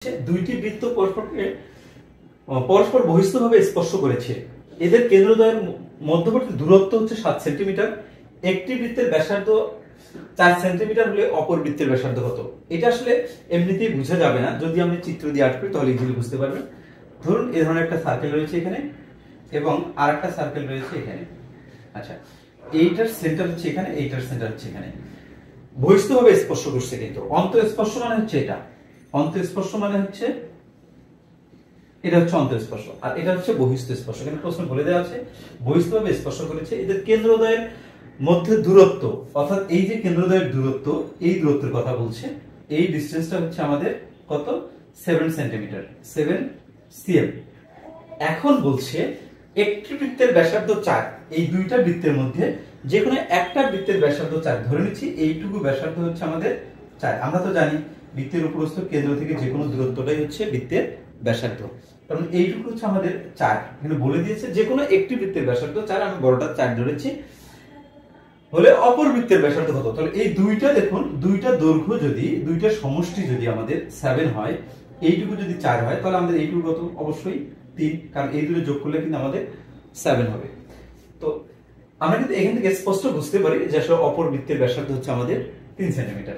দুইটি বৃত্ত পরস্পরকে পরস্পর বহিস্থভাবে স্পর্শ করেছে। এদের কেন্দ্রদ্বয়ের মধ্যবর্তী দূরত্ব হচ্ছে 7 সেন্টিমিটার। একটি বৃত্তের ব্যাসার্ধ 4 সেন্টিমিটার হলে অপর বৃত্তের ব্যাসার্ধ কত? এটা আসলে এমনিতেই বোঝা যাবে না, যদি আমি চিত্র দিয়ে আর্ট করি তাহলে ইজিলি বুঝতে পারবেন। ধরুন এই ধরনের একটা সার্কেল রয়েছে এখানে এবং আরেকটা সার্কেল রয়েছে এখানে। আচ্ছা, এইটার সেন্টার হচ্ছে এখানে, এইটার সেন্টার হচ্ছে এখানে। বহিস্থভাবে স্পর্শ করছে, কিন্তু অন্তঃস্পর্শ মানে হচ্ছে এটা। অন্তঃস্পর্শ মানে হচ্ছে এটা হচ্ছে অন্তঃস্পর্শ, আর এটা হচ্ছে বহিস্থ স্পর্শ। এখানে প্রশ্ন বলে দেওয়া আছে বহিস্থভাবে স্পর্শ করেছে। এদের কেন্দ্রদ্বয়ের মধ্যে দূরত্ব, অর্থাৎ এই যে কেন্দ্রদ্বয়ের দূরত্ব, এই দূরত্বের কথা বলছে। এই ডিসটেন্সটা হচ্ছে আমাদের কত? 7 সেন্টিমিটার, 7 সিএম। এখন বলছে একটি বৃত্তের ব্যাসার্ধ 4। এই দুইটা বৃত্তের মধ্যে যে কোনো একটা বৃত্তের ব্যাসার্ধ 4 ধরে নিচ্ছি। এইটুকু ব্যাসার্ধ হচ্ছে আমাদের 4। আমরা তো জানি বৃত্তের উপরস্থ কেন্দ্র থেকে যে কোনো দূরত্বটাই হচ্ছে বৃত্তের ব্যাসার্ধ। কারণ এইটুকু হচ্ছে আমাদের 4। এখানে বলে দিয়েছে যে কোনো একটি বৃত্তের ব্যাসার্ধ 4, আমি বড়টা 4 ধরেছি। হলে অপর বৃত্তের ব্যাসার্ধ কত? তাহলে এই দুইটা দেখুন, দুইটা দৈর্ঘ্য যদি, দুইটা সমষ্টি যদি আমাদের 7 হয়, এইটুকু যদি 4 হয়, তাহলে আমাদের এইটুকু কত? অবশ্যই 3, কারণ এই দুটো যোগ করলে কিন্তু আমাদের 7 হবে। তো আমরা কিন্তু এখান থেকে স্পষ্ট বুঝতে পারি যে আসলে অপর বৃত্তের ব্যাসার্ধ হচ্ছে আমাদের 3 সেন্টিমিটার।